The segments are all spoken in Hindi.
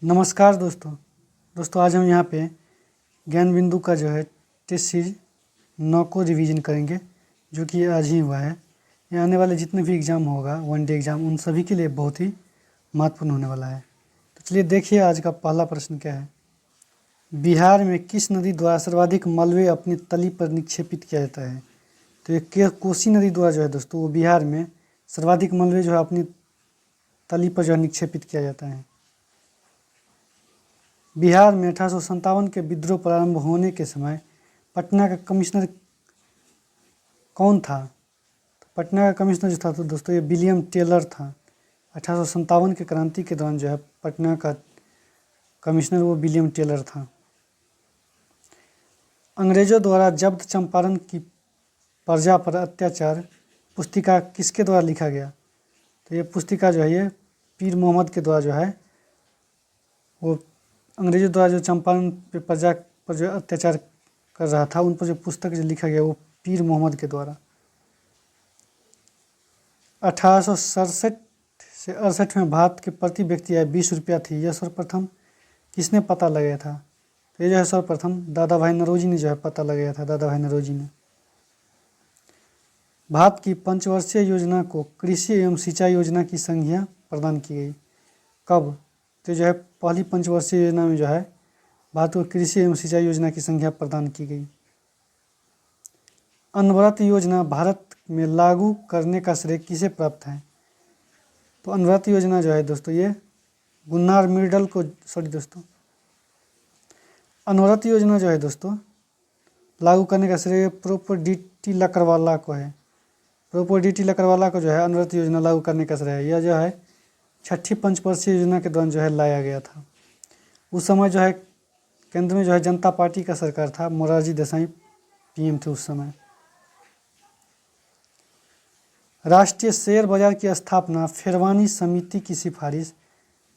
नमस्कार दोस्तों आज हम यहाँ पे ज्ञान बिंदु का जो है टेस्ट सीरीज 9 को रिवीजन करेंगे, जो कि आज ही हुआ है। ये आने वाले जितने भी एग्ज़ाम होगा, वन डे एग्ज़ाम, उन सभी के लिए बहुत ही महत्वपूर्ण होने वाला है। तो चलिए देखिए आज का पहला प्रश्न क्या है। बिहार में किस नदी द्वारा सर्वाधिक मलबे अपनी तली पर निक्षेपित किया जाता है? तो ये कोसी नदी द्वारा जो है दोस्तों, वो बिहार में सर्वाधिक मलबे जो है अपनी तली पर जो है निक्षेपित किया जाता है। बिहार में 1857 के विद्रोह प्रारंभ होने के समय पटना का कमिश्नर कौन था? तो पटना का कमिश्नर जो था तो दोस्तों ये विलियम टेलर था। 1857 के क्रांति के दौरान जो है पटना का कमिश्नर वो विलियम टेलर था। अंग्रेजों द्वारा जब्त चंपारण की प्रजा पर अत्याचार पुस्तिका किसके द्वारा लिखा गया? तो ये पुस्तिका जो है ये पीर मोहम्मद के द्वारा जो है वो अंग्रेजों द्वारा जो चंपारण पे प्रजा पर जो अत्याचार कर रहा था, उन पर जो पुस्तक जो लिखा गया वो पीर मोहम्मद के द्वारा। 1867 से 68 में भारत के प्रति व्यक्ति आय 20 रुपया थी। यह सर्वप्रथम किसने पता लगाया था? तो ये जो है सर्वप्रथम दादा भाई नौरोजी ने जो है पता लगाया था, दादा भाई नौरोजी ने। भारत की पंचवर्षीय योजना को कृषि एवं सिंचाई योजना की संज्ञा प्रदान की गई। कब? तो जो है पहली पंचवर्षीय योजना में जो है भारत को कृषि एवं सिंचाई योजना की संज्ञा प्रदान की गई। अनवरत योजना भारत में लागू करने का श्रेय किसे प्राप्त है? तो अनवरत योजना जो है दोस्तों ये गुन्नार मिर्डल को अनवरत योजना जो है दोस्तों लागू करने का श्रेय प्रोपरडीटी लकड़वाला को है। प्रोपरडीटी लकड़वाला को जो है अनवरत योजना लागू करने का श्रेय है। यह जो है छठी पंचवर्षीय योजना के दौरान जो है लाया गया था। उस समय जो है केंद्र में जो है जनता पार्टी का सरकार था, मोरारजी देसाई पीएम थे उस समय। राष्ट्रीय शेयर बाजार की स्थापना फेरवानी समिति की सिफारिश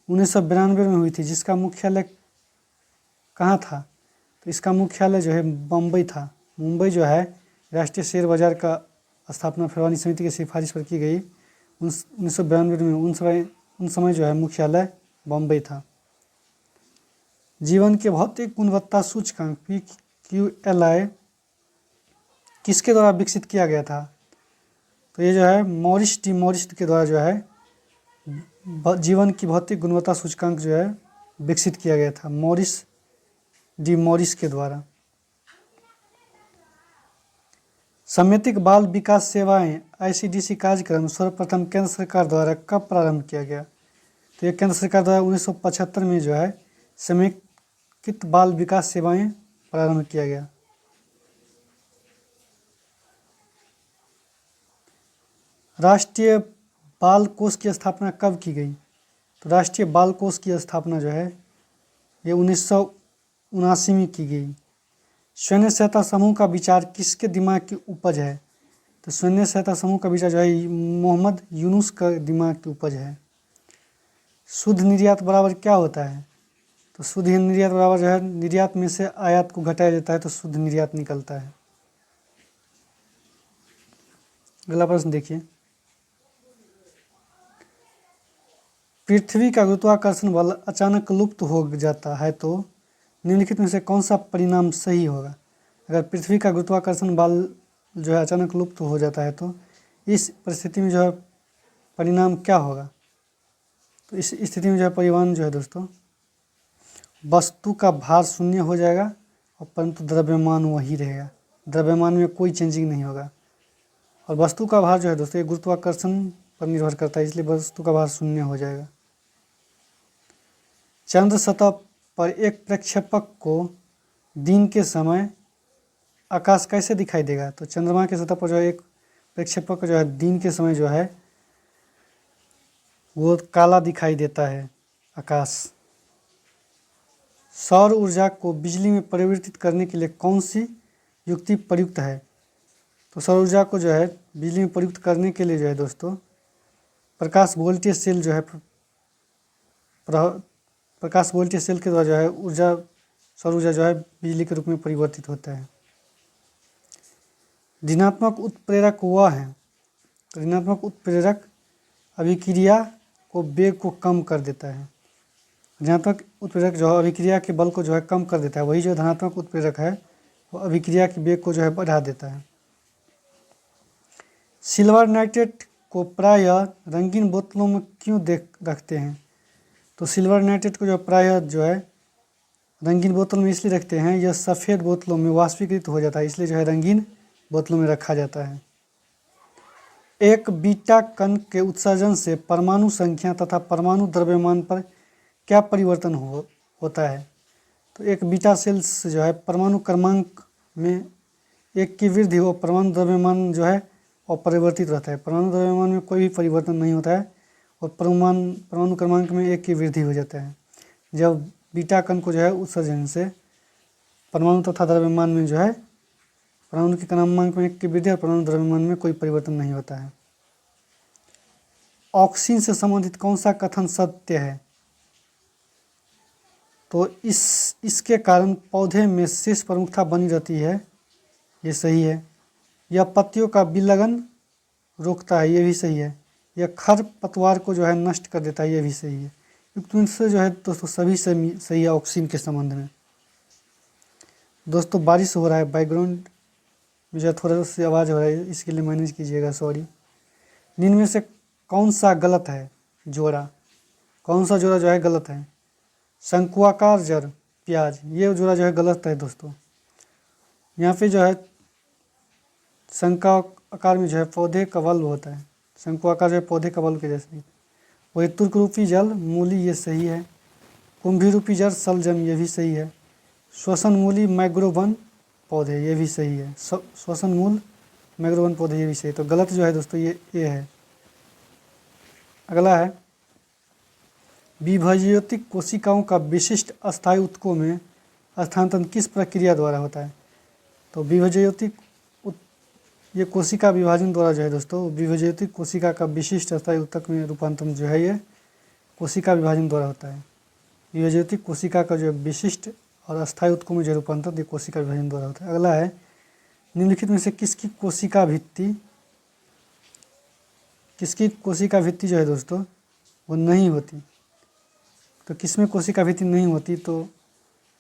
1992 में हुई थी, जिसका मुख्यालय कहाँ था? तो इसका मुख्यालय जो है बम्बई था। मुंबई जो है राष्ट्रीय शेयर बाजार का स्थापना फेरवानी समिति की सिफारिश पर की गई 1992 में। उन समय जो है मुख्यालय बम्बई था। जीवन के भौतिक गुणवत्ता सूचकांक PQLI किसके द्वारा विकसित किया गया था? तो ये जो है मॉरिस डी मॉरिस के द्वारा जो है जीवन की भौतिक गुणवत्ता सूचकांक जो है विकसित किया गया था, मॉरिस डी मॉरिस के द्वारा। समेतिक बाल विकास सेवाएं ICDC कार्यक्रम सर्वप्रथम केंद्र सरकार द्वारा कब प्रारंभ किया गया? तो ये केंद्र सरकार द्वारा 1975 में जो है समेकित बाल विकास सेवाएं प्रारंभ किया गया। राष्ट्रीय बाल कोष की स्थापना कब की गई? तो राष्ट्रीय बाल कोष की स्थापना जो है ये 1979 में की गई। सैन्य सहायता समूह का विचार किसके दिमाग की उपज है? तो सैन्य सहायता समूह का विचार जो है मोहम्मद यूनुस का दिमाग की उपज है। शुद्ध निर्यात बराबर क्या होता है? तो शुद्ध निर्यात बराबर जो है निर्यात में से आयात को घटाया जाता है तो शुद्ध निर्यात निकलता है। अगला प्रश्न देखिए। पृथ्वी का गुरुत्वाकर्षण बल अचानक लुप्त हो जाता है तो निम्नलिखित में से कौन सा परिणाम सही होगा? अगर पृथ्वी का गुरुत्वाकर्षण बल जो है अचानक लुप्त हो जाता है तो इस परिस्थिति में जो है परिणाम क्या होगा? तो इस स्थिति में जो है परिवहन जो है दोस्तों वस्तु का भार शून्य हो जाएगा और परंतु द्रव्यमान वही रहेगा। द्रव्यमान में कोई चेंजिंग नहीं होगा। और वस्तु का भार जो है दोस्तों ये गुरुत्वाकर्षण पर निर्भर करता है, इसलिए वस्तु का भार शून्य हो जाएगा। चंद्र सतह पर एक प्रक्षेपक को दिन के समय आकाश कैसे दिखाई देगा? तो चंद्रमा के सतह पर जो है एक प्रक्षेपक जो है दिन के समय जो है वो काला दिखाई देता है आकाश। सौर ऊर्जा को बिजली में परिवर्तित करने के लिए कौन सी युक्ति प्रयुक्त है? तो सौर ऊर्जा को जो है बिजली में प्रयुक्त करने के लिए जो है दोस्तों प्रकाश वोल्टेज सेल जो है प्रकाश वोल्टेज सेल के द्वारा जो है सौर ऊर्जा जो है बिजली के रूप में परिवर्तित होता है। ऋणात्मक उत्प्रेरक वह है, ऋणात्मक उत्प्रेरक अभिक्रिया को वेग को कम कर देता है। ऋणात्मक उत्प्रेरक जो है अभिक्रिया के बल को जो है कम कर देता है, वही जो धनात्मक उत्प्रेरक है वो अभिक्रिया के वेग को जो है बढ़ा देता है। सिल्वर नाइट्रेट को प्रायः रंगीन बोतलों में क्यों रखते हैं? तो सिल्वर नाइट्रेट को जो प्रायः जो है रंगीन बोतल में इसलिए रखते हैं, यह सफ़ेद बोतलों में वाष्पीकृत हो जाता है, इसलिए जो है रंगीन बोतलों में रखा जाता है। एक बीटा कण के उत्सर्जन से परमाणु संख्या तथा परमाणु द्रव्यमान पर क्या परिवर्तन होता है? तो एक बीटा सेल्स जो है परमाणु क्रमांक में एक की वृद्धि और परमाणु द्रव्यमान जो है अपरिवर्तित रहता है। परमाणु द्रव्यमान में कोई भी परिवर्तन नहीं होता है और परमाणु क्रमांक में एक की वृद्धि हो जाता है। जब बीटा कण को जो है उत्सर्जन से परमाणु तथा द्रव्यमान में जो है परमाणु के क्रमांक में एक की वृद्धि और परमाणु द्रव्यमान में कोई परिवर्तन नहीं होता है। ऑक्सीजन से संबंधित कौन सा कथन सत्य है? तो इसके कारण पौधे में शीर्ष प्रमुखता बनी रहती है, ये सही है। यह पत्तियों का विलयन रोकता है, ये भी सही है। यह खर पतवार को जो है नष्ट कर देता है, ये भी सही है। युक्त से जो है दोस्तों सभी सही है ऑक्सीजन के संबंध में। दोस्तों बारिश हो रहा है, बैकग्राउंड में जो है थोड़ा सी आवाज़ हो रहा है, इसके लिए मैनेज कीजिएगा, सॉरी। निम्न में से कौन सा गलत है जोड़ा? कौन सा जोड़ा जो है गलत है? शंकुआकार जड़ प्याज, ये जोड़ा जो है गलत है दोस्तों। यहाँ पे जो है शंका आकार में जो है पौधे का बल्ब होता है, शंकुआकार जो है पौधे का बल्ब के जैसे। वही तुर्क रूपी जल मूली, ये सही है। कुंभी रूपी जड़ सलजम, ये भी सही है। श्वसन मूली मैग्रोवन पौधे, ये भी सही है। श्वसन मूल मैग्रोवन पौधे, ये भी सही है। तो गलत जो है दोस्तों ये है। अगला है विभज्योतिक कोशिकाओं का विशिष्ट अस्थायी ऊतकों में स्थानांतरण किस प्रक्रिया द्वारा होता है? तो विभज्योतिक ये कोशिका विभाजन द्वारा जो है दोस्तों, विभज्योतिक कोशिका का विशिष्ट अस्थायी ऊतक में रूपांतरण जो है ये कोशिका विभाजन द्वारा होता है। विभज्योतिक कोशिका का जो विशिष्ट और अस्थायी ऊतकों में जो रूपांतरण ये कोशिका विभाजन द्वारा होता है। अगला है निम्नलिखित में से किसकी कोशिका भित्ति जो है दोस्तों वो नहीं होती? तो किसमें कोशिका भित्ति नहीं होती? तो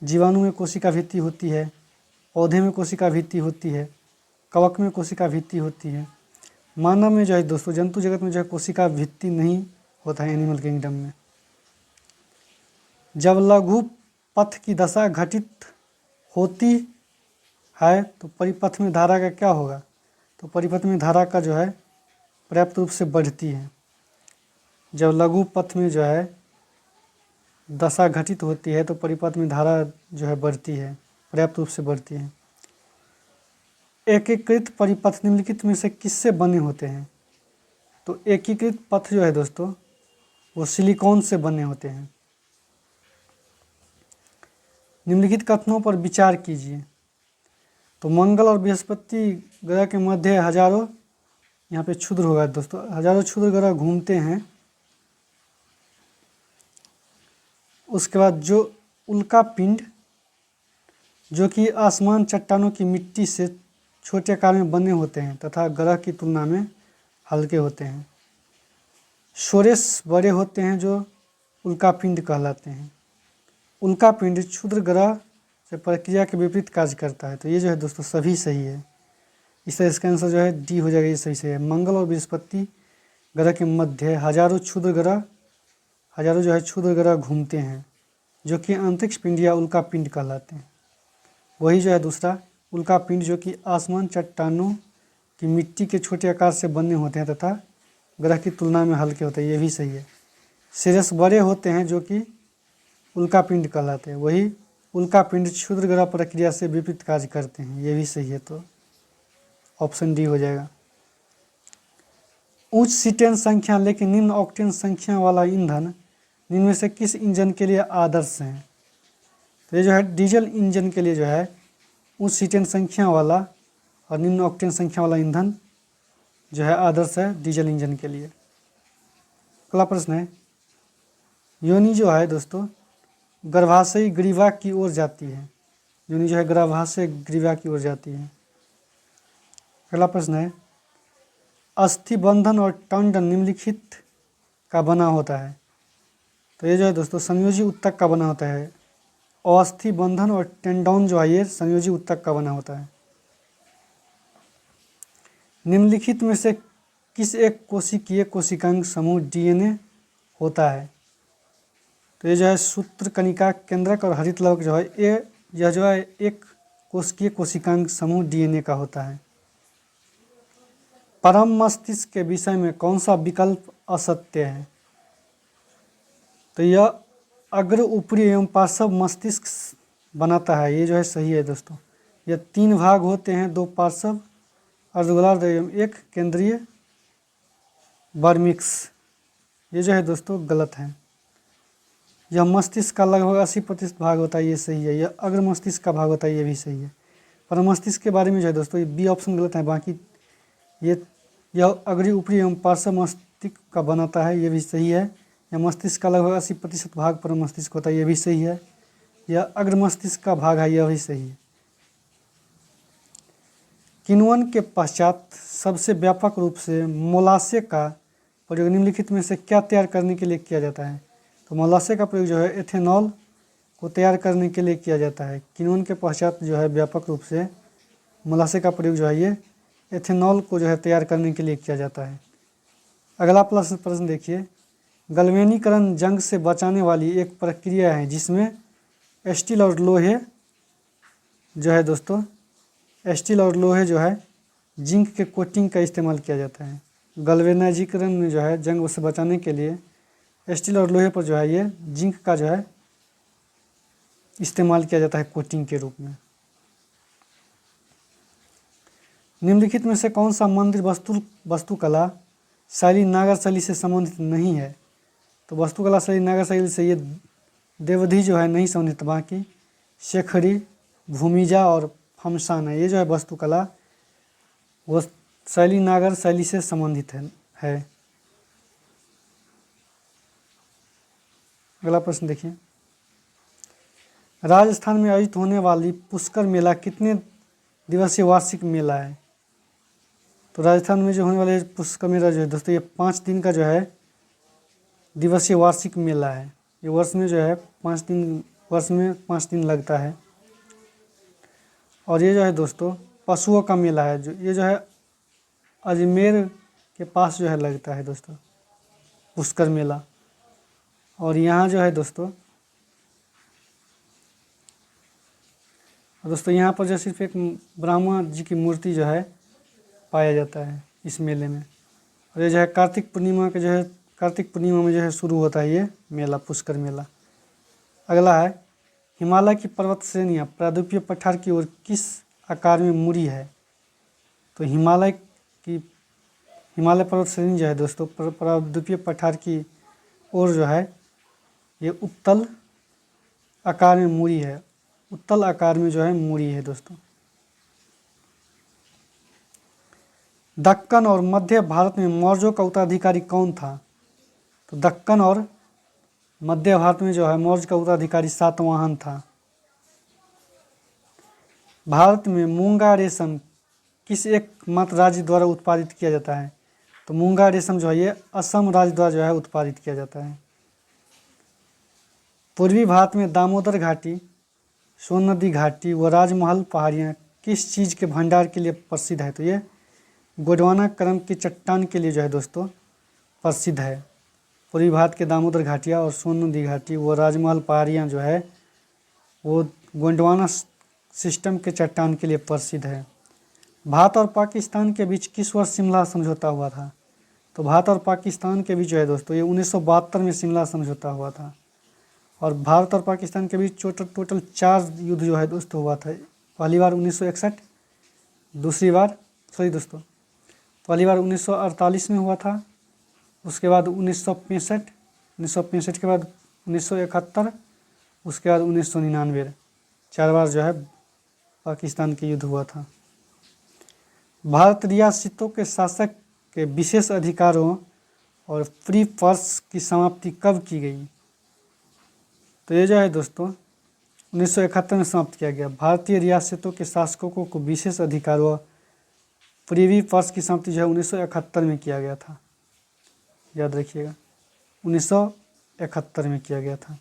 जीवाणु में कोशिका भित्ति होती है, पौधे में कोशिका भित्ति होती है, कवक में कोशिका भित्ति होती है। मानव में जो है दोस्तों, जंतु जगत में जो है कोशिका भित्ति नहीं होता है, एनिमल किंगडम में। जब लघु पथ की दशा घटित होती है तो परिपथ में धारा का क्या होगा? तो परिपथ में धारा का जो है पर्याप्त रूप से बढ़ती है। जब लघु पथ में जो है दशा घटित होती है तो परिपथ में धारा जो है बढ़ती है, पर्याप्त रूप से बढ़ती है। एकीकृत परिपथ निम्नलिखित में से किससे बने होते हैं? तो एकीकृत पथ जो है दोस्तों वो सिलिकॉन से बने होते हैं। निम्नलिखित कथनों पर विचार कीजिए। तो मंगल और बृहस्पति ग्रह के मध्य हजारों, यहाँ पे क्षुद्र होगा दोस्तों, हजारों क्षुद्र ग्रह घूमते हैं। उसके बाद जो उल्का पिंड जो कि आसमान चट्टानों की मिट्टी से छोटे आकार में बने होते हैं तथा ग्रह की तुलना में हल्के होते हैं। सोरेस बड़े होते हैं जो उल्का पिंड कहलाते हैं। उल्का पिंड क्षुद्र ग्रह से प्रक्रिया के विपरीत कार्य करता है। तो ये जो है दोस्तों सभी सही है। इस तरह इसका आंसर जो है डी हो जाएगा, ये सही है। मंगल और बृहस्पति ग्रह के मध्य हजारों जो है क्षुद्र ग्रह घूमते हैं जो कि अंतरिक्ष पिंड या उल्का पिंड कहलाते हैं। वही जो है दूसरा उल्का पिंड जो कि आसमान चट्टानों की मिट्टी के छोटे आकार से बने होते हैं तथा ग्रह की तुलना में हल्के होते हैं, ये भी सही है। सिरस बड़े होते हैं जो कि उल्का पिंड कहलाते हैं। वही उल्का पिंड क्षुद्र ग्रह प्रक्रिया से विपरीत कार्य करते हैं, ये भी सही है। तो ऑप्शन डी हो जाएगा। उच्च सीटेन संख्या लेकिन निम्न ऑक्टेन संख्या वाला ईंधन निम्न में से किस इंजन के लिए आदर्श है? तो ये जो है डीजल इंजन के लिए जो है उच्च सीटेन संख्या वाला और निम्न ऑक्टेन संख्या वाला ईंधन जो है आदर्श है डीजल इंजन के लिए। अगला प्रश्न है योनि जो है दोस्तों गर्भाशयी ग्रीवा की ओर जाती है। योनि जो है गर्भाशय ग्रीवा की ओर जाती है। अगला प्रश्न है अस्थिबंधन और टंडन निम्नलिखित का बना होता है। तो ये जो है दोस्तों संयोजी उत्तक का बना होता है। अस्थि बंधन और टेंडोन जो है ये संयोजी उत्तक का बना होता है। निम्नलिखित में से किस एक कोशिकीय कोशिकांग समूह डीएनए होता है? तो ये जो है सूत्र कणिका केंद्रक और हरित लवक जो है यह जो है एक कोशिकीय कोशिकांग समूह डीएनए का होता है। परम मस्तिष्क के विषय में कौन सा विकल्प असत्य है? तो यह अग्र ऊपरी एवं पार्श्व मस्तिष्क बनाता है, ये जो है सही है दोस्तों। यह 3 भाग होते हैं, 2 पार्श्व अर्धगोलार्ध एवं 1 केंद्रीय बर्मिक्स। ये जो है दोस्तों गलत है। यह मस्तिष्क का लगभग 80% भाग होता है, ये सही है। यह अग्र मस्तिष्क का भाग होता है, ये भी सही है। पर मस्तिष्क के बारे में जो है दोस्तों ये बी ऑप्शन गलत है। बाकी यह अग्री ऊपरी एवं पार्श्व मस्तिष्क का बनाता है, ये भी सही है। यह मस्तिष्क का लगभग 80% भाग पर मस्तिष्क होता है, ये भी सही है। यह अग्र मस्तिष्क का भाग है, यह भी सही है। किण्वन के पश्चात सबसे व्यापक रूप से मोलासे का प्रयोग निम्नलिखित में से क्या तैयार करने के लिए किया जाता है? तो मोलासे का प्रयोग जो है एथेनॉल को तैयार करने के लिए किया जाता है। किण्वन के पश्चात जो है व्यापक रूप से मोलासे का प्रयोग जो है ये एथेनॉल को जो है तैयार करने के लिए किया जाता है। अगला प्रश्न देखिए, गलवेनीकरण जंग से बचाने वाली एक प्रक्रिया है जिसमें स्टील और लोहे जो है दोस्तों स्टील और लोहे जो है जिंक के कोटिंग का इस्तेमाल किया जाता है। गलवेनाइजीकरण में जो है जंग से बचाने के लिए स्टील और लोहे पर जो है ये जिंक का जो है इस्तेमाल किया जाता है कोटिंग के रूप में। निम्नलिखित में से कौन सा मंदिर वास्तुकला शैली नागर शैली से संबंधित नहीं है? तो वास्तुकला शैली नागर शैली से ये देवधी जो है नहीं संबंधित, बाकी शेखरी, भूमिजा और फमसान है। ये जो है वास्तुकला वो शैली नागर शैली से संबंधित है। अगला प्रश्न देखिए, राजस्थान में आयोजित होने वाली पुष्कर मेला कितने दिवसीय वार्षिक मेला है? तो राजस्थान में जो होने वाले पुष्कर मेला जो है दोस्तों ये 5 दिन का जो है दिवसीय वार्षिक मेला है। ये वर्ष में जो है 5 दिन लगता है। और ये जो है दोस्तों पशुओं का मेला है, जो ये जो है अजमेर के पास जो है लगता है दोस्तों पुष्कर मेला। और यहाँ जो है दोस्तों यहाँ पर जो सिर्फ एक ब्रह्मा जी की मूर्ति जो है पाया जाता है इस मेले में। और ये जो है कार्तिक पूर्णिमा में जो है शुरू होता है ये मेला, पुष्कर मेला। अगला है, हिमालय की पर्वत श्रेणियाँ प्रायद्वीपीय पठार की ओर किस आकार में मुड़ी है? तो हिमालय पर्वत श्रेणी जो है दोस्तों प्रायद्वीपीय पठार की ओर जो है ये उत्तल आकार में मुड़ी है। उत्तल आकार में जो है मुड़ी है दोस्तों। दक्कन और मध्य भारत में मौर्यों का उत्तराधिकारी कौन था? तो दक्कन और मध्य भारत में जो है मौर्य का उत्तराधिकारी सातवाहन था। भारत में मूंगा रेशम किस एकमात्र राज्य द्वारा उत्पादित किया जाता है? तो मूंगा रेशम जो है ये असम राज्य द्वारा जो है उत्पादित किया जाता है। पूर्वी भारत में दामोदर घाटी, सोन नदी घाटी व राजमहल पहाड़ियाँ किस चीज़ के भंडार के लिए प्रसिद्ध है? तो ये गोंडवाना क्रम की चट्टान के लिए जो है दोस्तों प्रसिद्ध है। पूर्वी भारत के दामोदर घाटियाँ और सोन नदी घाटी व राजमहल पहाड़ियाँ जो है वो गोंडवाना सिस्टम के चट्टान के लिए प्रसिद्ध है। भारत और पाकिस्तान के बीच किस वर्ष शिमला समझौता हुआ था? तो भारत और पाकिस्तान के बीच जो है दोस्तों ये 1972 में शिमला समझौता हुआ था। और भारत और पाकिस्तान के बीच टोटल 4 युद्ध जो है दोस्तों हुआ था। पहली बार 1961, पहली बार 1948 में हुआ था, उसके बाद 1965 के बाद 1971, उसके बाद 1999, 4 बार जो है पाकिस्तान के युद्ध हुआ था। भारत रियासतों के शासक के विशेष अधिकारों और फ्री पर्स की समाप्ति कब की गई? तो ये जो है दोस्तों 1971 में समाप्त किया गया। भारतीय रियासतों के शासकों को विशेष अधिकारों प्रीवी पर्स की समाप्ति जो है 1971 में किया गया था, याद रखिएगा 1971 1971 में किया गया था।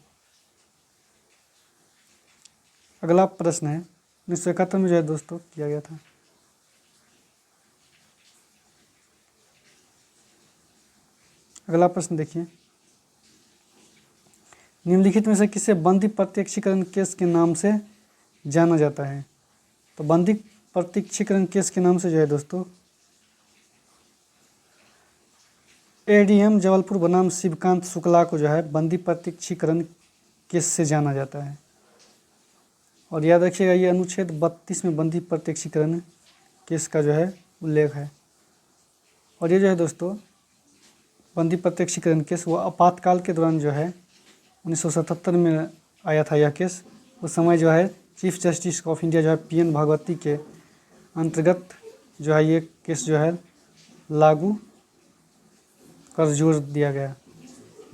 अगला प्रश्न है 1971 में जो है दोस्तों किया गया था। अगला प्रश्न देखिए, निम्नलिखित में से किसे बंदी प्रत्यक्षीकरण केस के नाम से जाना जाता है? तो बंदी प्रत्यक्षीकरण केस के नाम से जो है दोस्तों एडीएम जबलपुर बनाम शिवकांत शुक्ला को जो है बंदी प्रत्यक्षीकरण केस से जाना जाता है। और याद रखिएगा ये अनुच्छेद 32 में बंदी प्रत्यक्षीकरण केस का जो है उल्लेख है। और ये जो है दोस्तों बंदी प्रत्यक्षीकरण केस वो आपातकाल के दौरान जो है 1977 में आया था यह केस। उस समय जो है चीफ जस्टिस ऑफ इंडिया जो है PN भागवती के अंतर्गत जो है ये केस जो है लागू कर जोर दिया गया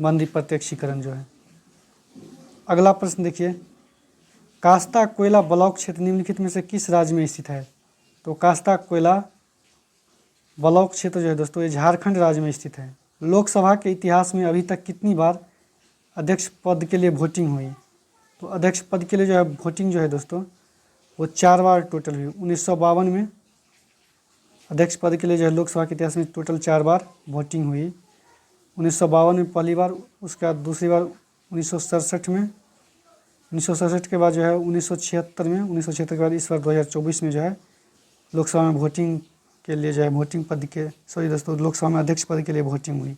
बंदी प्रत्यक्षीकरण जो है। अगला प्रश्न देखिए, कास्ता कोयला ब्लॉक क्षेत्र निम्नलिखित में से किस राज्य में स्थित है? तो कास्ता कोयला ब्लॉक क्षेत्र जो है दोस्तों ये झारखंड राज्य में स्थित है। लोकसभा के इतिहास में अभी तक कितनी बार अध्यक्ष पद के लिए वोटिंग हुई? तो अध्यक्ष पद के लिए जो है वोटिंग जो है दोस्तों वो 4 बार टोटल हुई। 1952 में अध्यक्ष पद के लिए जो है लोकसभा के इतिहास में टोटल 4 बार वोटिंग हुई। 1952 में पहली बार, उसके बाद दूसरी बार 1967 में, 1967 के बाद जो है 1976 में, 1976 के बाद इस बार 2024 में जो है लोकसभा में वोटिंग के लिए जो है वोटिंग पद के दोस्तों लोकसभा में अध्यक्ष पद के लिए वोटिंग हुई।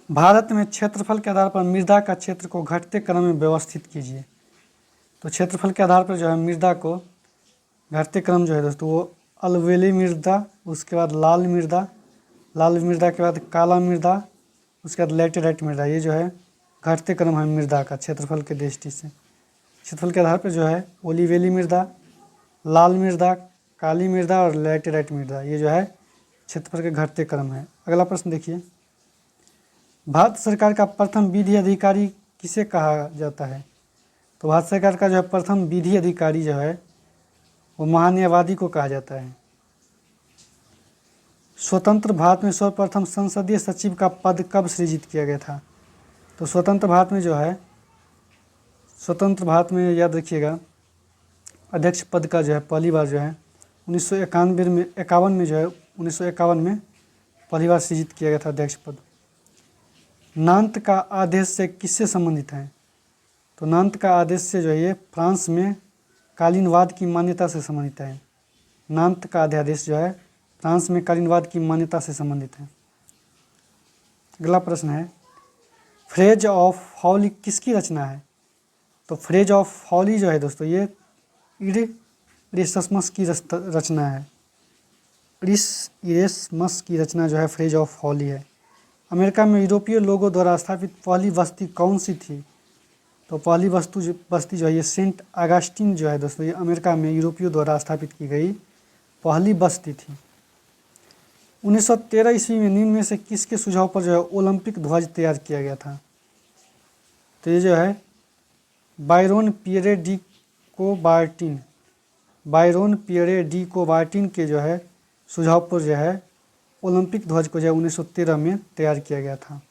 भारत में क्षेत्रफल के आधार पर मृदा का क्षेत्र को घटते क्रम में व्यवस्थित कीजिए। तो क्षेत्रफल के आधार पर जो है मृदा को घटते क्रम जो है दोस्तों वो अलवेली मृदा, उसके बाद लाल मृदा, लाल मृदा के बाद काला मृदा, उसके बाद लैटेराइट मृदा, ये जो है घटते क्रम है मृदा का क्षेत्रफल के दृष्टि से। क्षेत्रफल के आधार पर जो है ओलिवेली मृदा, लाल मृदा, काली मृदा और लैटेराइट मृदा, ये जो है क्षेत्रफल के घटते क्रम है। अगला प्रश्न देखिए, भारत सरकार का प्रथम विधि अधिकारी किसे कहा जाता है? तो भारत सरकार का जो है प्रथम विधि अधिकारी जो है वो महान्यायवादी को कहा जाता है। स्वतंत्र भारत में सर्वप्रथम संसदीय सचिव का पद कब सृजित किया गया था? तो स्वतंत्र भारत में जो है, स्वतंत्र भारत में याद रखिएगा अध्यक्ष पद का जो है पहली बार जो है 1951 में जो है 1951 में पहली बार सृजित किया गया था अध्यक्ष पद। नान्त का आदेश से किससे संबंधित है? तो नान्त का आदेश से जो है ये फ्रांस में कालीनवाद की मान्यता से संबंधित है। नान्त का अध्यादेश जो है फ्रांस में कालीनवाद की मान्यता से संबंधित है। अगला प्रश्न है, फ्रेज ऑफ हॉली किसकी रचना है? तो फ्रेज ऑफ हॉली जो है दोस्तों ये इरेस्मस की रचना है। इरेस्मस की रचना जो है फ्रेज ऑफ हॉली है। अमेरिका में यूरोपीय लोगों द्वारा स्थापित पहली बस्ती कौन सी थी? तो पहली बस्ती जो है ये सेंट अगस्टिन जो है दोस्तों ये अमेरिका में यूरोपियों द्वारा स्थापित की गई पहली बस्ती थी। 1913 ईस्वी में निम्न में से किसके सुझाव पर जो है ओलंपिक ध्वज तैयार किया गया था? तो ये जो है बायरोन पियरे डी कोबार्टिन के जो है सुझाव पर जो है ओलंपिक ध्वज को जो है 1913 में तैयार किया गया था।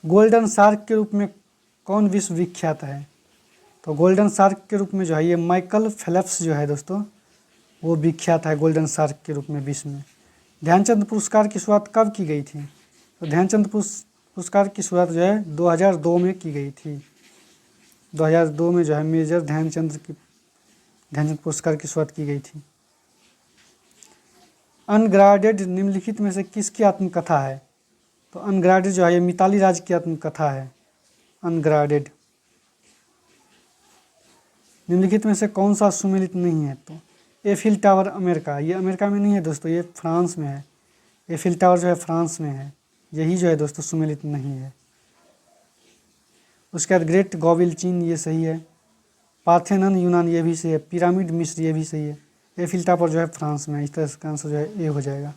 गोल्डन शार्क के रूप में कौन विश्व विख्यात है? तो गोल्डन शार्क के रूप में जो है ये माइकल फेल्प्स जो है दोस्तों वो विख्यात है गोल्डन शार्क के रूप में विश्व में। ध्यानचंद पुरस्कार की शुरुआत कब की गई थी? तो ध्यानचंद पुरस्कार की शुरुआत जो है 2002 में की गई थी। 2002 में जो है मेजर ध्यानचंद पुरस्कार की शुरुआत की गई थी। अनग्राडेड निम्नलिखित में से किसकी आत्मकथा है? तो अनग्राडेड जो है ये मिताली राज की आत्मकथा है। अनग्राडेड निम्नलिखित में से कौन सा सुमेलित नहीं है? तो एफिल टावर अमेरिका, ये अमेरिका में नहीं है दोस्तों, ये फ्रांस में है। एफिल टावर जो है फ्रांस में है, यही जो है दोस्तों सुमेलित नहीं है। उसके बाद ग्रेट गोविल चीन, ये सही है। पार्थेनन यूनान, ये भी सही है। पिरामिड मिस्र, ये भी सही है। एफिल टावर जो है फ्रांस में है। इस तरह से आंसर जो है ए हो जाएगा।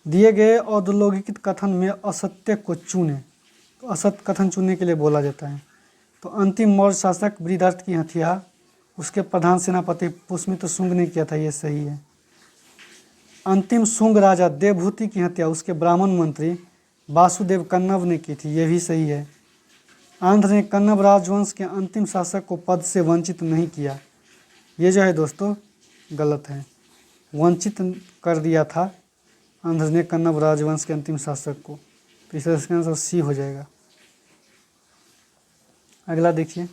दिए गए औद्योगिक कथन में असत्य को चुने, तो असत्य कथन चुनने के लिए बोला जाता है। तो अंतिम मौर्य शासक बृहदर्थ की हत्या उसके प्रधान सेनापति पुष्यमित्र शुंग ने किया था, ये सही है। अंतिम शुंग राजा देवभूति की हत्या उसके ब्राह्मण मंत्री वासुदेव कन्नव ने की थी, ये भी सही है। आंध्र ने कन्नव राजवंश के अंतिम शासक को पद से वंचित नहीं किया, ये जो है दोस्तों गलत है। वंचित कर दिया था आंध्र ने कन्नव राजवंश के अंतिम शासक को, तो इसका आंसर सी हो जाएगा। अगला देखिए,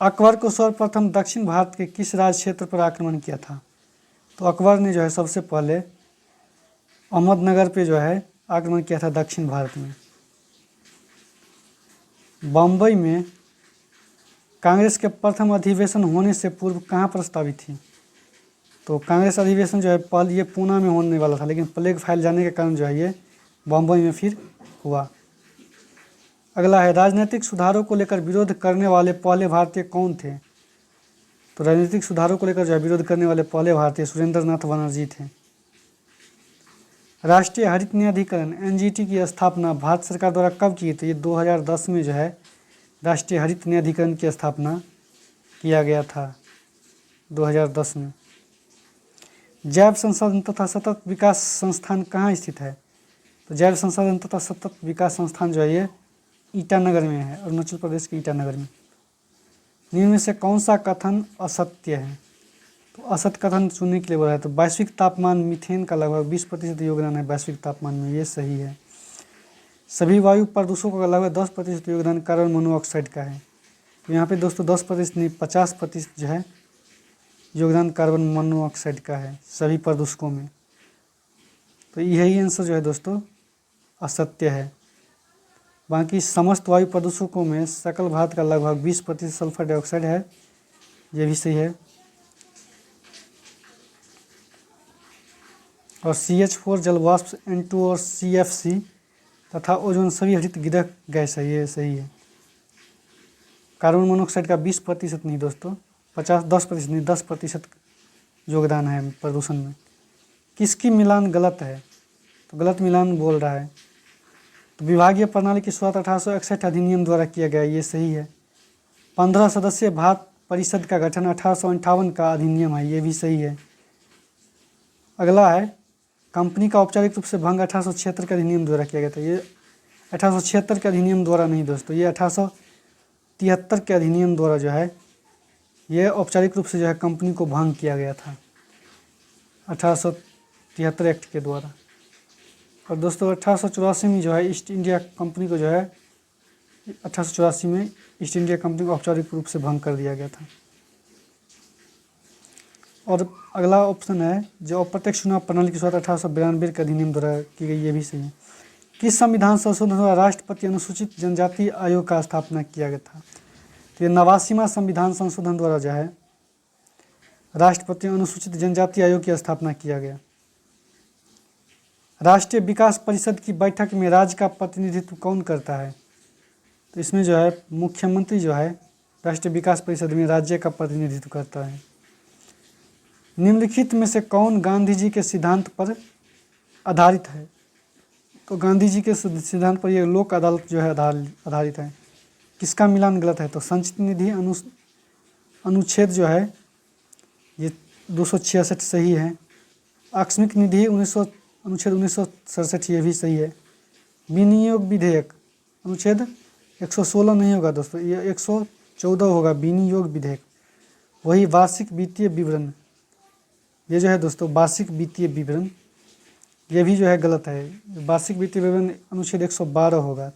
अकबर को सर्वप्रथम दक्षिण भारत के किस राज क्षेत्र पर आक्रमण किया था? तो अकबर ने जो है सबसे पहले अहमदनगर पे जो है आक्रमण किया था दक्षिण भारत में। बम्बई में कांग्रेस के प्रथम अधिवेशन होने से पूर्व कहाँ प्रस्तावित थी? तो कांग्रेस अधिवेशन जो है पहले ये पूना में होने वाला था, लेकिन प्लेग फैल जाने के कारण जो है ये बम्बई में फिर हुआ। अगला है, राजनीतिक सुधारों को लेकर विरोध करने वाले पहले भारतीय कौन थे? तो राजनीतिक सुधारों को लेकर जो है विरोध करने वाले पहले भारतीय सुरेंद्र नाथ बनर्जी थे। राष्ट्रीय हरित न्यायाधिकरण एनजीटी की स्थापना भारत सरकार द्वारा कब की थी? ये 2010 में जो है राष्ट्रीय हरित न्यायाधिकरण की स्थापना किया गया था 2010 में। जैव संसाधन तथा सतत विकास संस्थान कहाँ स्थित है? तो जैव संसाधन तथा सतत विकास संस्थान जो है ये ईटानगर में है, अरुणाचल प्रदेश के ईटानगर में। निम्न में से कौन सा कथन असत्य है? तो असत्य कथन चुनने के लिए बोला है, तो वैश्विक तापमान मीथेन का लगभग 20% योगदान है वैश्विक तापमान में, ये सही है। सभी वायु प्रदूषकों का लगभग 10% योगदान कार्बन मोनोऑक्साइड का है। तो यहाँ पे दोस्तों 10% नहीं 50% जो है योगदान कार्बन मोनोऑक्साइड का है सभी प्रदूषकों में। तो यही आंसर जो है दोस्तों असत्य है। बाकी समस्त वायु प्रदूषकों में सकल भारत का लगभग 20% सल्फर डाइऑक्साइड है, ये भी सही है। और CH4 जलवाष्प, N2 और CFC तथा ओजोन सभी हरित गृह गैस है, ये सही है। कार्बन मोनोऑक्साइड का 20% नहीं दोस्तों, 10% नहीं 10% योगदान है प्रदूषण में। किसकी मिलान गलत है? तो गलत मिलान बोल रहा है। तो विभागीय प्रणाली की शुरुआत 1861 अधिनियम द्वारा किया गया, ये सही है। 15 सदस्यीय भारत परिषद का गठन 1858 का अधिनियम है, ये भी सही है। अगला है, कंपनी का औपचारिक रूप से भंग 1876 के अधिनियम द्वारा किया गया था, ये 1876 के अधिनियम द्वारा नहीं दोस्तों, ये 1873 के अधिनियम द्वारा जो है ये औपचारिक रूप से जो है कंपनी को भंग किया गया था 1873 एक्ट के द्वारा। और दोस्तों 1884 में जो है ईस्ट इंडिया कंपनी को जो है 1884 में ईस्ट इंडिया कंपनी को औपचारिक रूप से भंग कर दिया गया था। और अगला ऑप्शन है, जो अप्रत्यक्ष चुनाव प्रणाली की शुरुआत 1892 के अधिनियम द्वारा की गई, ये भी सही है। किस संविधान संशोधन द्वारा राष्ट्रपति अनुसूचित जनजाति आयोग का स्थापना किया गया था? तो ये 89वां संविधान संशोधन द्वारा जो है राष्ट्रपति अनुसूचित जनजाति आयोग की स्थापना किया गया। राष्ट्रीय विकास परिषद की बैठक में राज्य का प्रतिनिधित्व कौन करता है? तो इसमें जो है मुख्यमंत्री जो है राष्ट्रीय विकास परिषद में राज्य का प्रतिनिधित्व करता है। निम्नलिखित में से कौन गांधी जी के सिद्धांत पर आधारित है? तो गांधी जी के सिद्धांत पर यह लोक अदालत जो है आधारित है। किसका मिलान गलत है? तो संचित निधि अनुच्छेद जो है ये 266 सही है। आकस्मिक निधि अनुच्छेद 1967 ये भी सही है। विनियोग विधेयक अनुच्छेद 116 नहीं होगा दोस्तों, ये 114 होगा विनियोग विधेयक। वही वार्षिक वित्तीय विवरण, ये जो है दोस्तों वार्षिक वित्तीय विवरण ये भी जो है गलत है। वार्षिक वित्तीय विवरण अनुच्छेद 112 होगा।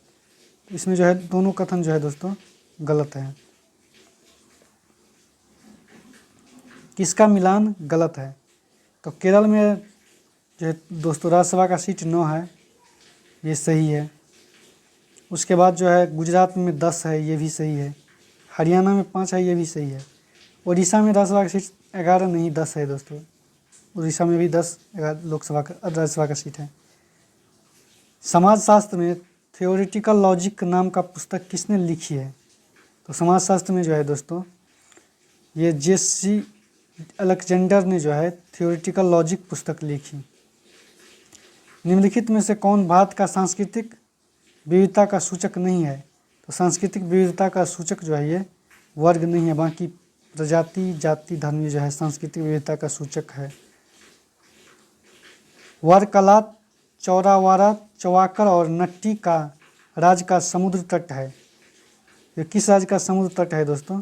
इसमें जो है दोनों कथन जो है दोस्तों गलत है। किसका मिलान गलत है? तो केरल में जो है दोस्तों राज्यसभा का सीट 9 है, ये सही है। उसके बाद जो है गुजरात में 10 है, ये भी सही है। हरियाणा में 5 है, ये भी सही है। उड़ीसा में राज्यसभा का सीट 11 नहीं 10 है दोस्तों, उड़ीसा में भी 10 राज्यसभा का सीट है। समाजशास्त्र में थ्योरेटिकल लॉजिक नाम का पुस्तक किसने लिखी है? तो समाजशास्त्र में जो है दोस्तों ये JC अलेक्जेंडर ने जो है थ्योरेटिकल लॉजिक पुस्तक लिखी। निम्नलिखित में से कौन भारत का सांस्कृतिक विविधता का सूचक नहीं है? तो सांस्कृतिक विविधता का सूचक जो है ये वर्ग नहीं है, बाकी प्रजाति जाति धर्म जो है सांस्कृतिक विविधता का सूचक है। वर्कला, चौरावारा, चौवाकर और नट्टी का राज्य का समुद्र तट है। ये किस राज्य का समुद्र तट है दोस्तों?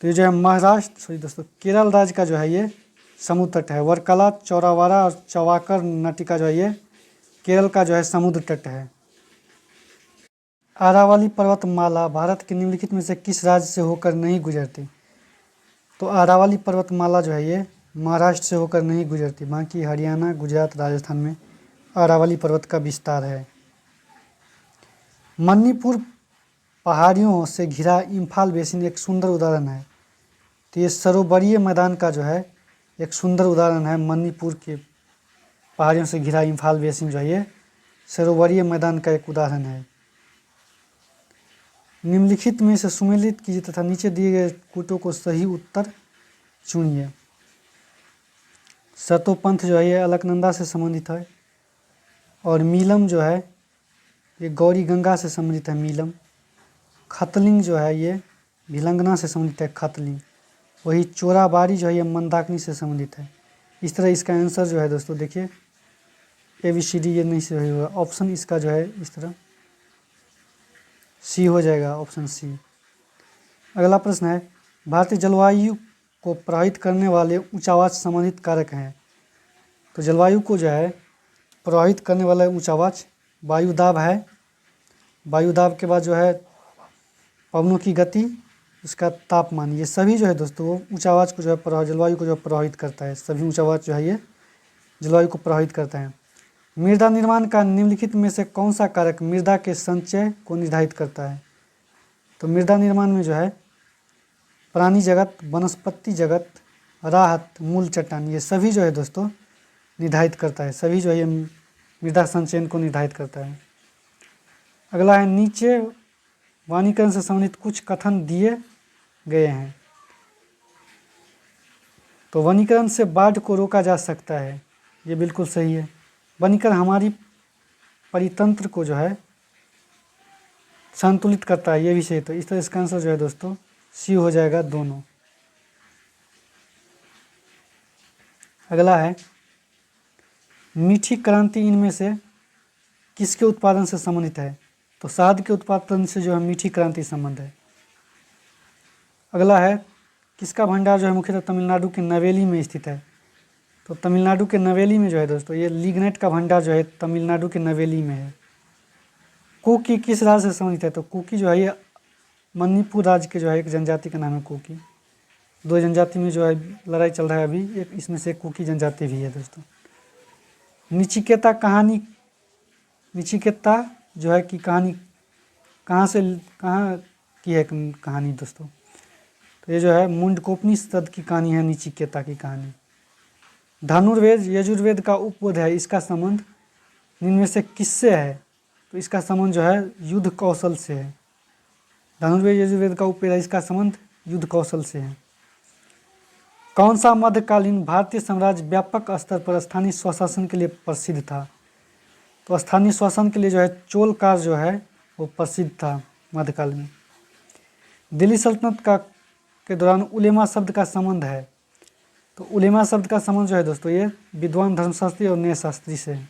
तो ये जो है महाराष्ट्र, सॉरी दोस्तों, केरल राज्य का जो है ये समुद्र तट है। वर्कला, चौरावारा और चौवाकर नट्टी का जो है ये केरल का जो है समुद्र तट है। आरावली पर्वतमाला भारत के निम्नलिखित में से किस राज्य से होकर नहीं गुजरती? तो आरावली पर्वतमाला जो है ये महाराष्ट्र से होकर नहीं गुजरती, बाकी हरियाणा, गुजरात, राजस्थान में अरावली पर्वत का विस्तार है। मणिपुर पहाड़ियों से घिरा इम्फाल बेसिन एक सुंदर उदाहरण है। तो ये सरोवरीय मैदान का जो है एक सुंदर उदाहरण है। मणिपुर के पहाड़ियों से घिरा इम्फाल बेसिन जो है ये सरोवरीय मैदान का एक उदाहरण है। निम्नलिखित में से सुमेलित कीजिए तथा नीचे दिए गए कूटों को सही उत्तर चुनिए। सतोपंथ जो है ये अलकनंदा से संबंधित है और मीलम जो है ये गौरी गंगा से संबंधित है। मीलम। खतलिंग जो है ये भिलंगना से संबंधित है। खतलिंग। वही चोराबाड़ी जो है ये मंदाकिनी से संबंधित है। इस तरह इसका आंसर जो है दोस्तों देखिए ABCD ये नहीं सही होगा। ऑप्शन इसका जो है इस तरह सी हो जाएगा, ऑप्शन सी। अगला प्रश्न है भारतीय जलवायु को प्रभावित करने वाले ऊंचावाच संबंधित कारक हैं। तो जलवायु को जो है प्रभावित करने वाला ऊंचावाच वायुदाब है। वायुदाब के बाद जो है पवनों की गति, इसका तापमान, ये सभी जो है दोस्तों वो ऊंचावाच को जो है जलवायु को जो प्रभावित करता है। सभी ऊंचावाच जो है ये जलवायु को प्रभावित करता है। मृदा निर्माण का निम्नलिखित में से कौन सा कारक मृदा के संचय को निर्धारित करता है? तो मृदा निर्माण में जो है प्राणी जगत, वनस्पति जगत, राहत, मूल चट्टान, ये सभी जो है दोस्तों निर्धारित करता है। सभी जो है ये मृदा संचयन को निर्धारित करता है। अगला है नीचे वनीकरण से संबंधित कुछ कथन दिए गए हैं। तो वनीकरण से बाढ़ को रोका जा सकता है, ये बिल्कुल सही है। वनीकरण हमारी परितंत्र को जो है संतुलित करता है, ये भी सही। तो इस तरह इसका आंसर जो है दोस्तों सी हो जाएगा, दोनों। अगला है मीठी क्रांति इनमें से किसके उत्पादन से संबंधित है? तो शहद के उत्पादन से जो है मीठी क्रांति संबंध है। अगला है किसका भंडार जो है मुख्यतः तमिलनाडु के नवेली में स्थित है? तो तमिलनाडु के नवेली में जो है दोस्तों ये लिग्नाइट का भंडार जो है तमिलनाडु के नवेली में है। कुकी किस राज्य से संबंधित है? तो कुकी जो है ये मणिपुर राज्य के जो है एक जनजाति का नाम है कुकी। दो जनजाति में जो है लड़ाई चल रहा है अभी, एक इसमें से कुकी जनजाति भी है दोस्तों। निचिकेता कहानी, निचिकेता जो है कि कहानी कहाँ की है कहानी दोस्तों? तो ये जो है मुंडकोपनिषद की कहानी है, निचिकेता की कहानी। धनुर्वेद यजुर्वेद का उपवेद है, इसका संबंध इनमें से किससे है? तो इसका संबंध जो है युद्ध कौशल से है। धनुर्वेद यजुर्वेद का उपवेद है, इसका संबंध युद्ध कौशल से है। कौन सा मध्यकालीन भारतीय साम्राज्य व्यापक स्तर पर स्थानीय स्वशासन के लिए प्रसिद्ध था? तो स्थानीय शासन के लिए जो है चोल काल जो है वो प्रसिद्ध था मध्यकाल में। दिल्ली सल्तनत के दौरान उलेमा शब्द का संबंध है। तो उलेमा शब्द का संबंध जो है दोस्तों ये विद्वान, धर्मशास्त्री और न्यायशास्त्री से है।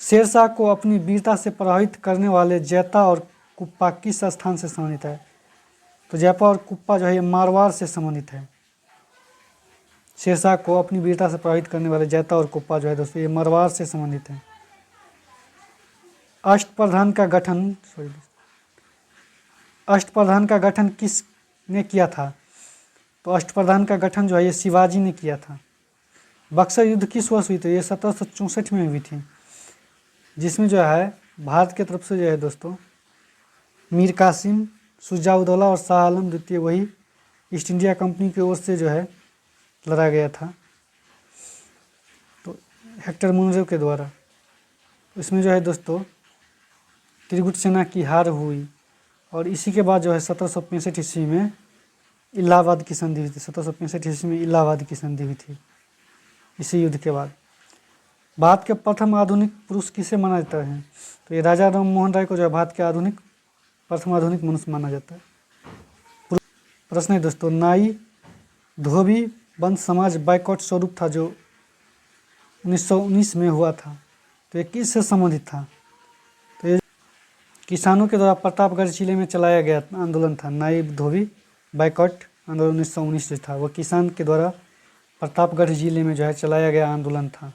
शेरशाह को अपनी वीरता से प्रभावित करने वाले जैता और कुप्पा किस स्थान से संबंधित है? तो जयपा और कुप्पा जो है ये मारवाड़ से संबंधित है। शेरशाह को अपनी वीरता से प्रभावित करने वाले जैता और कुप्पा जो है दोस्तों ये मारवाड़ से संबंधित है। अष्टप्रधान का गठन किसने किया था? तो अष्टप्रधान का गठन जो है ये शिवाजी ने किया था। बक्सर युद्ध किस वर्ष हुई? तो ये 1764 में हुई थी, जिसमें जो है भारत की तरफ से जो है दोस्तों मीर कासिम, शुजा-उद-दौला और शाह आलम द्वितीय वही ईस्ट इंडिया कंपनी की ओर से जो है लड़ा गया था, तो हेक्टर मुनरो के द्वारा। इसमें जो है दोस्तों त्रिगुट सेना की हार हुई और इसी के बाद जो है 1765 ईस्वी में इलाहाबाद की संधि हुई थी। 1765 ईस्वी में इलाहाबाद की संधि हुई थी इसी युद्ध के बाद। भारत के प्रथम आधुनिक पुरुष किसे माना जाता है? तो ये राजा राम मोहन राय को जो है भारत के प्रथम आधुनिक मनुष्य माना जाता है। प्रश्न है दोस्तों नाई धोबी बंद समाज बाइकॉट स्वरूप था जो 1919 में हुआ था। तो ये किससे संबंधित था? तो ये किसानों के द्वारा प्रतापगढ़ जिले में चलाया गया आंदोलन था। नाई धोबी बाइकॉट आंदोलन 1919 जो था वो किसान के द्वारा प्रतापगढ़ जिले में जो है चलाया गया आंदोलन था।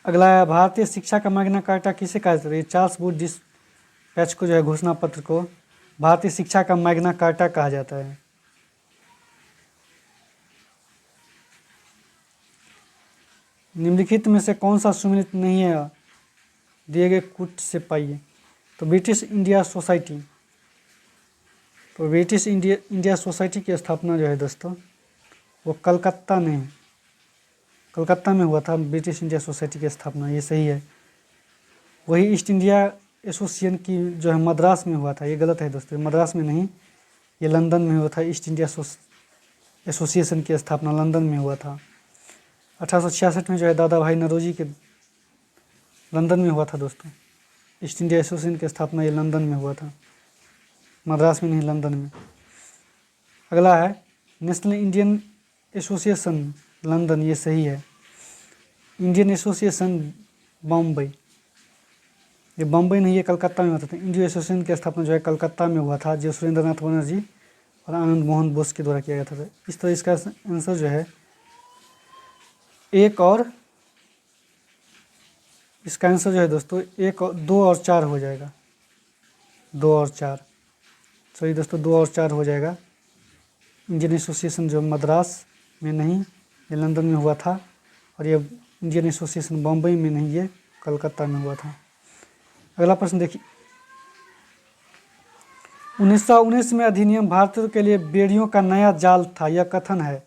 अगला है, भारतीय शिक्षा का मैग्ना कार्टा किसे कहा जाता है? ये चार्ल्स वुड डिस्पैच को जो है घोषणा पत्र को भारतीय शिक्षा का मैग्ना कार्टा कहा जाता है। निम्नलिखित में से कौन सा सुमेलित नहीं है? दिए गए कुछ से पाइए। तो ब्रिटिश इंडिया सोसाइटी, तो ब्रिटिश इंडिया सोसाइटी की स्थापना जो है दोस्तों वो कलकत्ता में हुआ था। ब्रिटिश इंडिया सोसाइटी की स्थापना, ये सही है। वही ईस्ट इंडिया एसोसिएशन की जो है मद्रास में हुआ था, ये गलत है दोस्तों, मद्रास में नहीं, ये लंदन में हुआ था। ईस्ट इंडिया एसोसिएशन की स्थापना लंदन में हुआ था। 1866 में जो है दादा भाई नौरोजी के लंदन में हुआ था दोस्तों। ईस्ट इंडिया एसोसिएशन की स्थापना ये लंदन में हुआ था, मद्रास में नहीं, लंदन में। अगला है, नेशनल इंडियन एसोसिएशन लंदन, ये सही है। इंडियन एसोसिएशन बम्बई, ये बम्बई नहीं, ये कलकत्ता में होता था। इंडियन एसोसिएशन की स्थापना जो है कलकत्ता में हुआ था, जो सुरेंद्रनाथ बनर्जी और आनंद मोहन बोस के द्वारा किया गया था। इस तरह इसका आंसर जो है एक और, इसका आंसर जो है दोस्तों 2 और 4 हो जाएगा। 2 और 4, सॉरी दोस्तों 2 और 4 हो जाएगा। इंडियन एसोसिएशन जो मद्रास में नहीं, ये लंदन में हुआ था, और ये इंडियन एसोसिएशन बम्बई में नहीं, ये कलकत्ता में हुआ था। अगला प्रश्न देखिए, 1919 में अधिनियम भारतीयों के लिए बेड़ियों का नया जाल था, यह कथन है।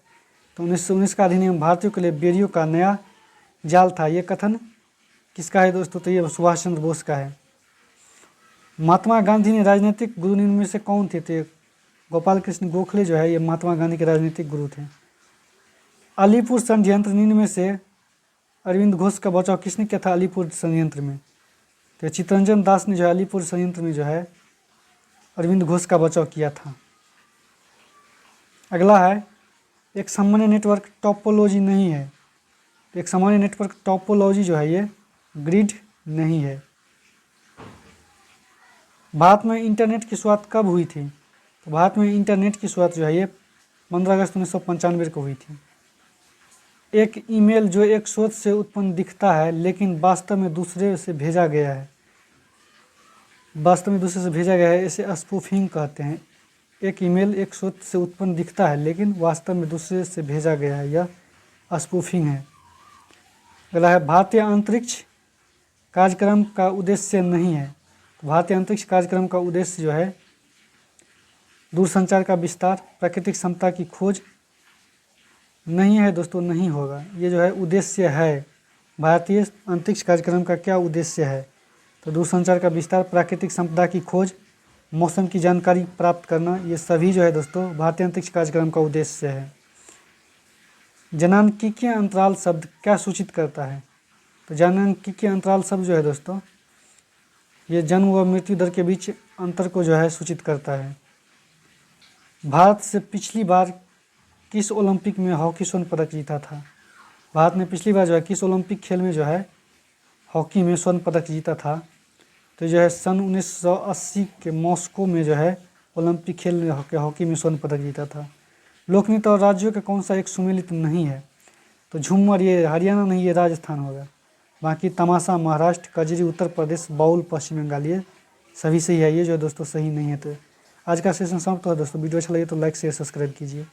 तो 1919 का अधिनियम भारतीयों के लिए बेड़ियों का नया जाल था, यह कथन किसका है दोस्तों? तो ये सुभाष चंद्र बोस का है। महात्मा गांधी ने राजनीतिक गुरु निम्न में से कौन थे? तो गोपाल कृष्ण गोखले जो है ये महात्मा गांधी के राजनीतिक गुरु थे। अलीपुर षड्यंत्र निम्न में से अरविंद घोष का बचाव किसने किया था अलीपुर षड्यंत्र में? तो चित्तरंजन दास ने जो है अलीपुर षड्यंत्र में जो है अरविंद घोष का बचाव किया था। अगला है, एक सामान्य नेटवर्क टोपोलॉजी नहीं है। तो एक सामान्य नेटवर्क टोपोलॉजी जो है ये ग्रिड नहीं है। भारत में इंटरनेट की शुरुआत कब हुई थी? तो भारत में इंटरनेट की शुरुआत जो है ये 15 अगस्त 1995 को हुई थी। एक ईमेल जो एक स्रोत से उत्पन्न दिखता है लेकिन वास्तव में दूसरे से भेजा गया है, इसे स्पूफिंग कहते हैं। एक ईमेल एक स्रोत से उत्पन्न दिखता है लेकिन वास्तव में दूसरे से भेजा गया है, यह स्पूफिंग है। अगला है, भारतीय अंतरिक्ष कार्यक्रम का उद्देश्य नहीं है। तो भारतीय अंतरिक्ष कार्यक्रम का उद्देश्य जो है दूरसंचार का विस्तार, प्राकृतिक समता की खोज नहीं है दोस्तों, नहीं होगा। ये जो है उद्देश्य है। भारतीय अंतरिक्ष कार्यक्रम का क्या उद्देश्य है? तो दूरसंचार का विस्तार, प्राकृतिक संपदा की खोज, मौसम की जानकारी प्राप्त करना, ये सभी जो है दोस्तों भारतीय अंतरिक्ष कार्यक्रम का उद्देश्य है। जनांकीय अंतराल शब्द क्या सूचित करता है? तो जनांकीय अंतराल शब्द जो है दोस्तों ये जन्म व मृत्यु दर के बीच अंतर को जो है सूचित करता है। भारत से पिछली बार किस ओलंपिक में हॉकी स्वर्ण पदक जीता था? भारत ने पिछली बार जो है किस ओलंपिक खेल में जो है हॉकी में स्वर्ण पदक जीता था? तो जो है सन 1980 के मॉस्को में जो है ओलंपिक खेल में हॉकी में स्वर्ण पदक जीता था। लोकनृत्य और राज्यों का कौन सा एक सुमेलित नहीं है? तो झूमर ये हरियाणा नहीं, ये राजस्थान होगा। बाकी तमाशा महाराष्ट्र, कजरी उत्तर प्रदेश, बाउल पश्चिम बंगाल, ये सभी सही है। ये जो दोस्तों सही नहीं है। तो आज का सेशन समाप्त हुआ दोस्तों। वीडियो अच्छा लगे तो लाइक शेयर सब्सक्राइब कीजिए।